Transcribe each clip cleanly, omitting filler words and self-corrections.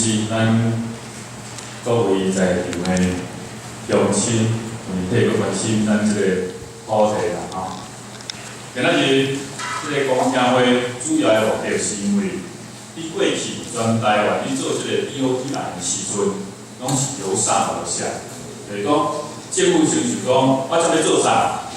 是咱各位在场的乡亲，特别关心咱这个土地啦吼。今仔日这个公听会主要的目的是因为，伫过去全台湾伫做这个 BOT 案的时阵，拢是由上而下，就是讲政府就是讲我怎要做啥，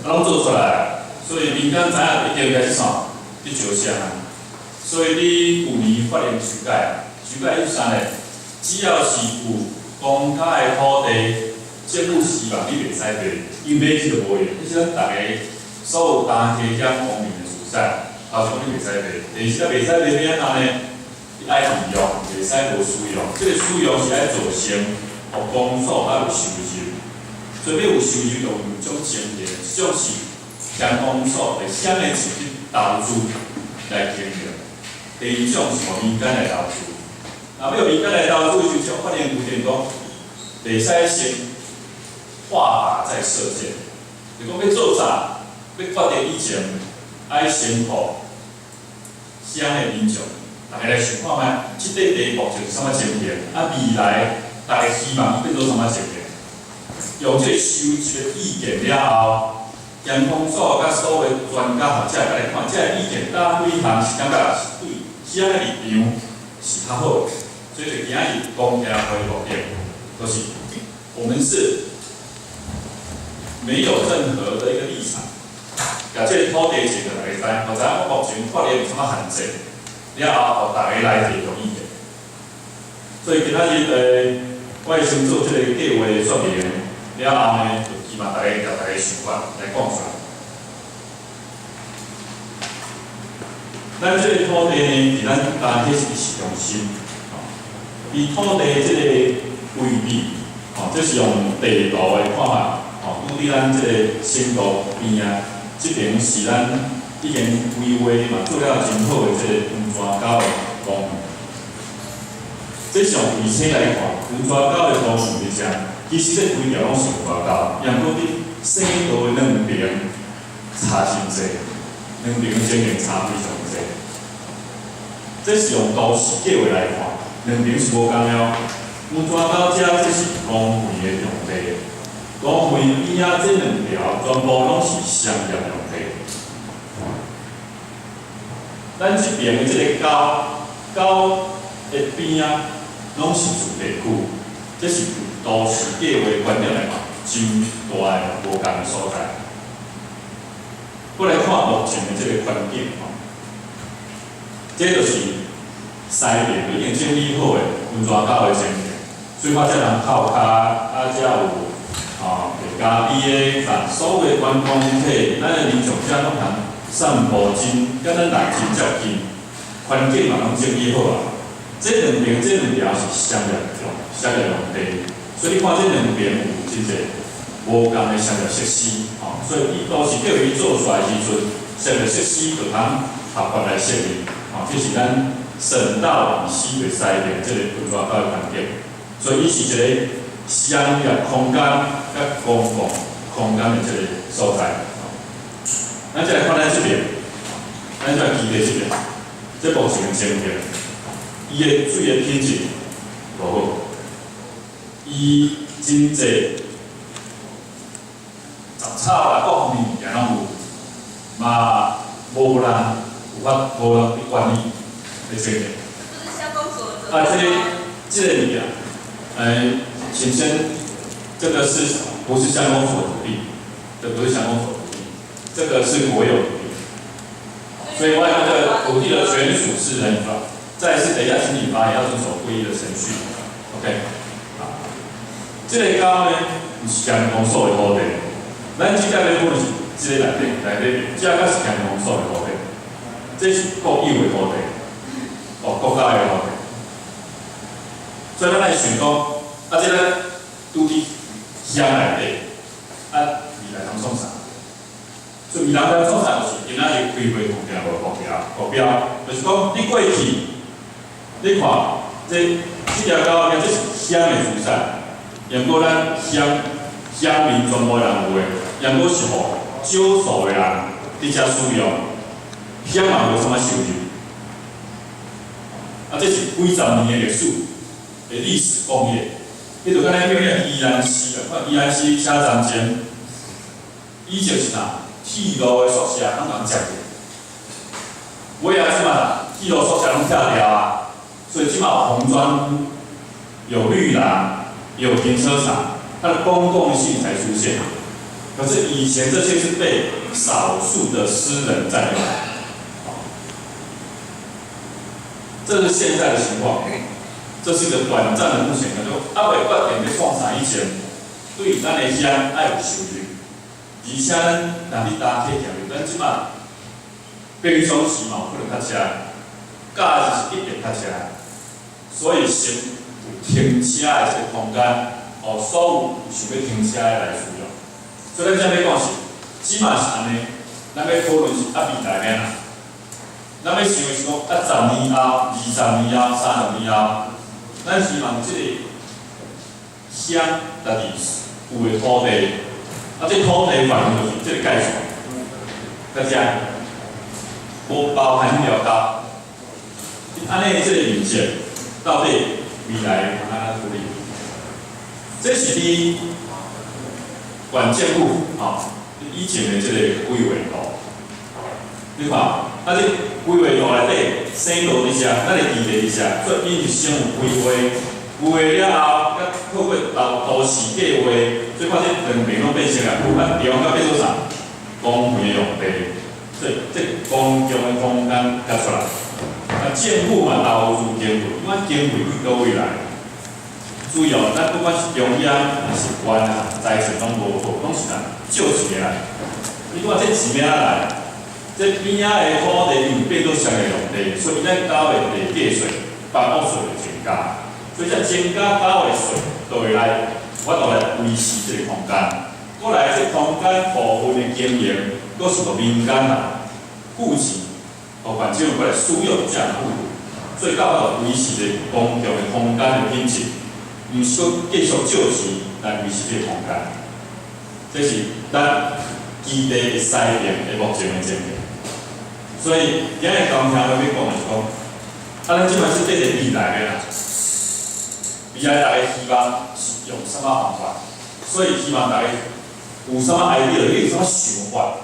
拢做出来，所以民间知影一定开始啥，去招商。所以你有年发现修改，修改意思啥呢？只要是有公家的土地，政府希望你袂使卖，因买去就无用。这是咱大家所有担起乡公民的主张，头先你袂使卖，但是咱袂使卖要安怎呢？你爱利用，袂使无使用。这个使用是爱造成互公所爱有收入，所以要有收入，就有种前提，这种是乡公所会啥个钱去投资来经营。第二种是互民间来投资，要民间来投资，就发现有点讲，袂使先画法再射箭，就讲要做啥，要决定以前，爱先互乡的民众，大家来想看卖，即块地目前是啥物情形？未来大家希望伊变做啥物情形？用这收集的意见了后。乡公所甲所有专家学者来看，这个意见哪几项是感觉是对乡的立场是较好的，所以就今日公听会目的，就是我们是没有任何的一个立场，把这个土地证给大家知，或者我目前法律有啥物限制，了后，互大家来提供意见。所以今日我会先做这个计划的说明，了后呢。希望大家甲大家想法来讲出来。咱这个土地呢，伫咱单体是市中心，伊土地这个位置，这是用地图的看法，拄伫咱这个新路边啊，这边是咱已经规划嘛做了真好的这个黄泉沟的公园。这上具体来看，黄泉沟的公园是啥？其实这规条拢是外交，也毋过伫省道的两边差真济，两边经营差非常济。这是用都市计划来看，两边是无共了。黄泉沟遮这是公园的用地，公园边仔这两条全部拢是商业用地。咱这边的这个沟的边仔拢是住地区，这是。都市计划观点来看，真大的无共的所在。我来看目前的这个环境，这就是西边已经整理好的温泉沟的情形，所以我才人靠骹，才有会家己的，所有的观光体，咱的民众遮拢通散步真，甲咱人真接近，环境嘛拢整理好啊。这两条是商业用地。所以你看这两边有真侪无共的商业设施，所以伊都是叫伊做出来时阵，商业设施就通合法来设立，这是咱省道以西袂使的这个温泉沟的环境，所以伊是一个商业空间甲公共空间的这个所在。咱再来看咱这边，咱再记在这边，这目前的情形，伊的水的品质无好。伊真济杂草啊，各方面物件拢有，嘛无人有法无人去管理，你知影？不是乡公所的责任吗？这个物件，首先这个不是乡公所土地？这不是乡公所土地，这个是国有土地。所以外这个土地的权属是人法，再是等一下请你发也要遵守会议的程序 ，OK。这个沟呢，毋是乡公所的土地，咱即个咧讲是即个内底，即个是乡公所的土地，这是国有的土地，国家的土地。所以咱来想讲，即个拄伫乡内底，未来通创啥？所以未来通创啥就是今仔日规划目标，就是讲你过去，你看这条沟呢，这是乡的资产。也毋过咱乡民全部人有诶，也毋过是互少数诶人伫遮使用，乡嘛无啥物收入。这是几十年的历史的历史工业。迄就敢咱叫咧宜兰市啊，看宜兰市车站前，以前是啥？铁路的宿舍拢共接着。尾啊，即嘛铁路宿舍拢拆掉啊，所以即嘛有红砖屋、有绿廊、有停车场，它的公共性才出现。可是以前这些是被少数的私人占用，这是现在的情况。这是一个短暂的目前的，就阿袂决定要创啥以前，对咱的乡爱有收入，而且咱若你搭铁条，咱即马平常时嘛有可能较车，假日是一定较车，所以先有停车的这个空间，所有想要停车的来使用。所以咱这要讲是，即马是安尼，咱要讨论是未来咩啦？咱要想的是讲10年后、20年后、30年后。咱希望即个乡家己有的土地，这土地范围就是即个概算，大家无包含了解，安尼即个面积到底未来安怎处理？这是你管建部以前的即个规划图，你看，这规划图内底。生路伫遮，咱的地地伫遮，所以伊就先有规划，规划了后，甲透过都市计划，所以看这两边拢变成啊，咱地方甲变做啥？公园用地，所以这公共的空间夹出来。建户嘛投入建户，因为建户去到未来，注意咱不管是中央还是县啊，财政拢无错，拢是咱借钱来。你看这钱哪来？这边仔的土地因变做商业用地，所以咱交的地价税、房屋税就增加，所以这增加交的税，就会来，我就来维持这个空间。过来这空间部分的经营，都是由民间啊、户籍和环境过来使用这样的物，所以到就维持这公共的空间的品质，毋是说继续借钱来维持这个空间。这是咱基地的使用的目前的情形。所以，今日刚听我要讲的是讲，咱即摆是对着未来的啦。未来大家希望是用什么方法？所以希望大家有什么 idea， 你有什么想法，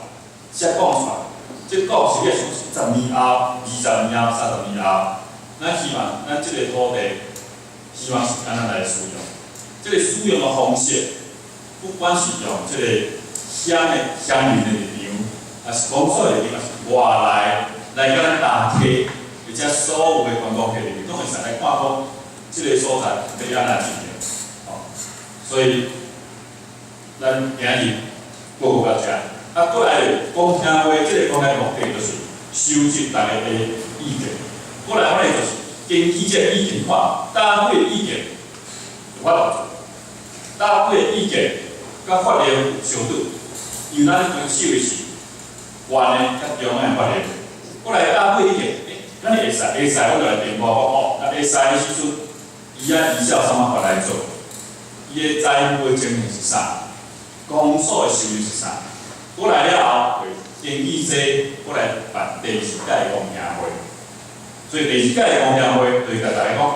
先讲出来。即讲是要10年后、20年后、30年后，咱希望咱即个土地，希望是安怎来使用？即个使用的方式，不管是用即个乡民的立场，还是工作的地方。外来甲咱搭客，而且所有的观光客里面，拢会使来看讲，即个所在要安怎进行。所以咱今日报告到遮。过来讲听话，即个讲的目的就是收集大家的意见。过来我哋就是根据即个意见看，大家的意见有法度做，大家的意见甲法律相对，因为咱分析的是。县的甲中央的法律，过来搭配意见，咱会使，我就来评估讲，会使的时阵，伊依照什么法来做？伊的财务的情形是啥？公所的收入是啥？过来了后，会根据这，过来办第2届的公听会。所以第2届的公听会，就是甲大家讲，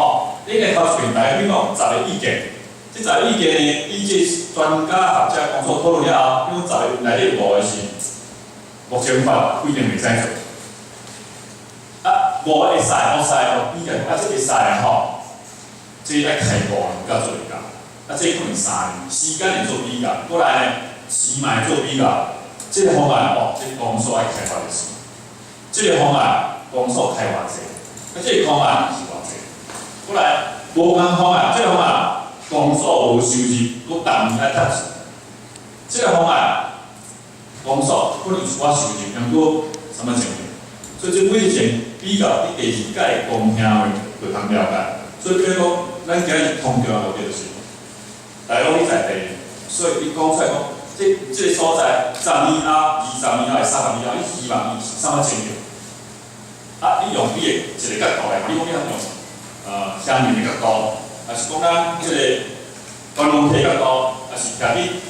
你个头前大家比讲10个意见，这10个意见呢，以这专家学者工作讨论了后，因为10个内底5个是。目前法规定袂使做，5个会使，我使意见，这会使的吼，这要开5年才做一届，这可能3年，时间会做比较，过来呢，钱嘛会做比较，这个方案这个公所爱开偌济，这个方案公所开偌济，这个方案是偌济，过来无共方案，这个方案公所无收入，佮逐年爱赚钱，这个方案。公所可能有我收入，但过什么情形？所以这每一件比较你第2届公听会就通了解。所以比如讲，咱今日通调的目的就是，大家你在地，所以你讲出来讲，这个所在10年后、20年后、30年后，你希望伊是什么情形？你用你的一个角度来，你讲你用乡民的角度，还是讲咱这个观光客角度，还是甲你。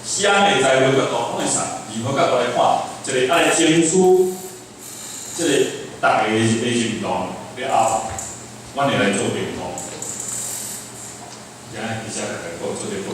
乡的财务角度，拢会使如何角度来看，一个爱争取，即个大家的认同，了后，阮会来做评估，今日底下来做这个。